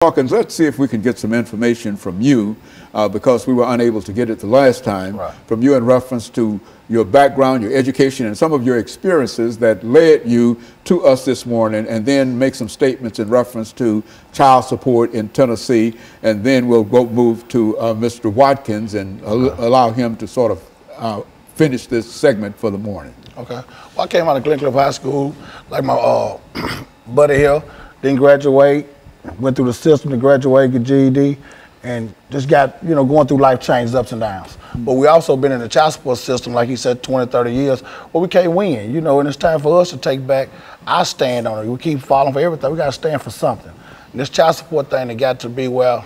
Hawkins, let's see if we can get some information from you, because we were unable to get it the last time, from you in reference to your background, your education, and some of your experiences that led you to us this morning, and then make some statements in reference to child support in Tennessee, and then we'll move to Mr. Watkins and allow him to sort of finish this segment for the morning. Okay. Well, I came out of Glen Cliff High School, like my buddy here, didn't graduate. Went through the system to graduate, get GED, and just got, going through life changes, ups and downs. But we also been in the child support system, like he said, 20, 30 years, but we can't win, and it's time for us to take back our stand on it. We keep falling for everything. We got to stand for something. And this child support thing, it got to be, well,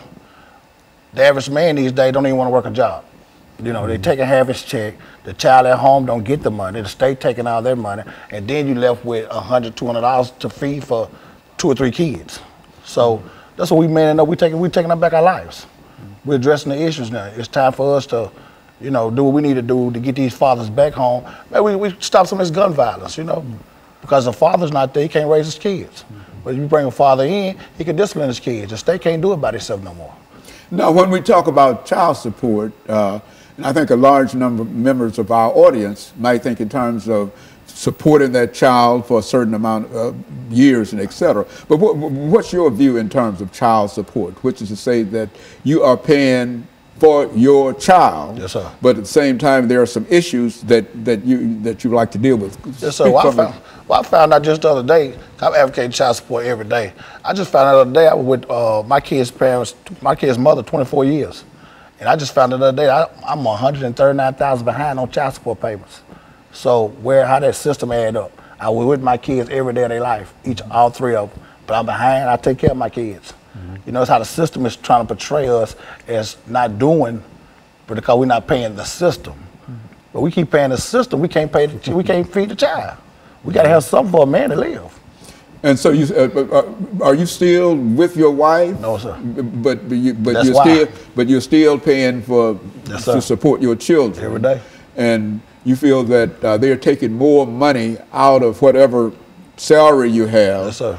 the average man these days don't even want to work a job. They taking half his check. The child at home don't get the money. The state taking all their money. And then you left with $100, $200 to feed for 2 or 3 kids. So that's what we man know. We're taking back our lives. We're addressing the issues now. It's time for us to, do what we need to do to get these fathers back home. Maybe we stop some of this gun violence, because the father's not there, he can't raise his kids. But if you bring a father in, he can discipline his kids. The state can't do it by itself no more. Now, when we talk about child support, and I think a large number of members of our audience might think in terms of supporting that child for a certain amount of years and et cetera. But what's your view in terms of child support, which is to say that you are paying for your child, yes, sir, but at the same time there are some issues that you like to deal with? Yes, sir. I found out just the other day, I'm advocating child support every day. I just found out the other day I was with my kid's parents, my kid's mother, 24 years. And I just found out the other day I'm $139,000 behind on child support payments. So how that system add up? I was with my kids every day of their life, all 3 of them. But I'm behind, I take care of my kids. It's how the system is trying to portray us as not doing, but because we're not paying the system. But we keep paying the system, we can't feed the child. We gotta have something for a man to live. And so are you still with your wife? No, sir. But you're still paying to support your children every day. And you feel that they're taking more money out of whatever salary you have. Yes, sir.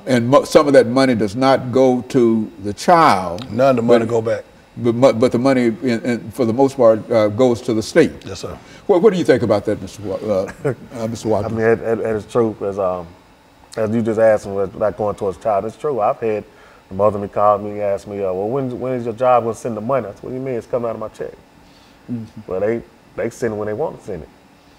And some of that money does not go to the child. None of the money go back. But the money, for the most part, goes to the state. Yes, sir. What do you think about that, Mr. Watkins? I mean, it's true. As you just asked me, about going towards child, it's true. I've had the mother call me, ask me, well, when is your job going to send the money? I said, what do you mean? It's coming out of my check. Well, they send it when they want to send it.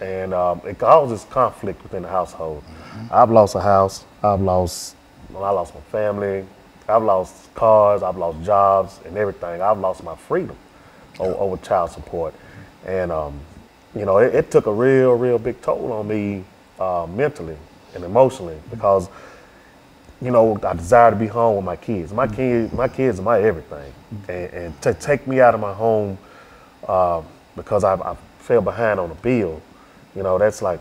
And it causes conflict within the household. I've lost a house. I lost my family. I've lost cars. I've lost jobs and everything. I've lost my freedom over child support. And, it took a real big toll on me mentally and emotionally because, I desire to be home with my kids. My kids are my everything. And to take me out of my home because I fell behind on a bill, that's like,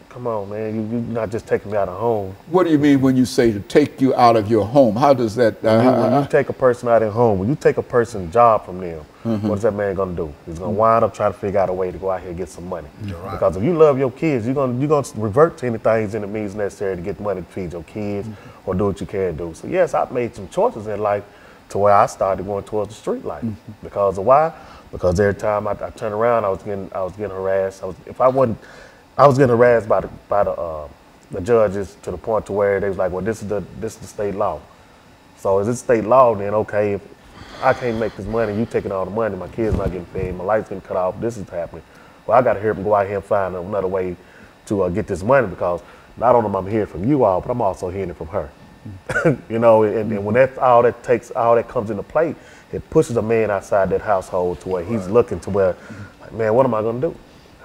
come on, man, you're not just taking me out of home. What do you mean when you say to take you out of your home? How does that? When you take a person out of home, when you take a person's job from them, what is that man gonna do? He's gonna wind up trying to figure out a way to go out here and get some money. Right. Because if you love your kids, you're gonna revert to anything and the means necessary to get money to feed your kids or do what you can do. So yes, I've made some choices in life to where I started going towards the street life. Because of why? Because every time I turned around, I was getting harassed. I was getting harassed by the judges to the point to where they was like, well, this is the state law. So is this state law? Then okay, if I can't make this money, you taking all the money, my kids not getting paid, my lights getting cut off, this is happening. Well, I got to hurry up and go out here and find another way to get this money because not only am I hearing from you all, but I'm also hearing it from her. And when that's all that comes into play, it pushes a man outside that household to where he's looking to where, like, man, what am I gonna do?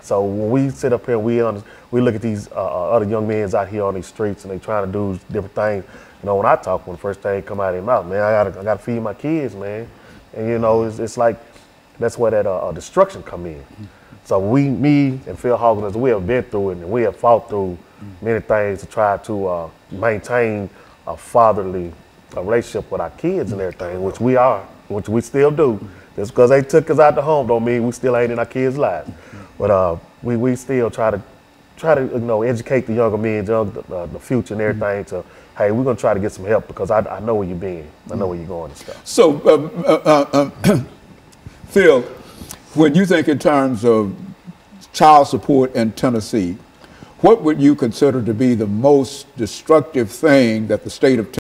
So when we sit up here and we look at these other young men out here on these streets and they trying to do different things, when I talk, when the first thing come out of their mouth, man, I gotta feed my kids, man. And it's like, that's where that destruction come in. So me and Phil Hawkins, we have been through it and we have fought through many things to try to maintain a fatherly relationship with our kids and everything, which we still do. Just because they took us out the home don't mean we still ain't in our kids' lives. But we still try to educate the younger men, the future and everything to hey, we're gonna try to get some help because I know where you've been, I know where you're going and stuff. So, Phil, when you think in terms of child support in Tennessee, what would you consider to be the most destructive thing that the state of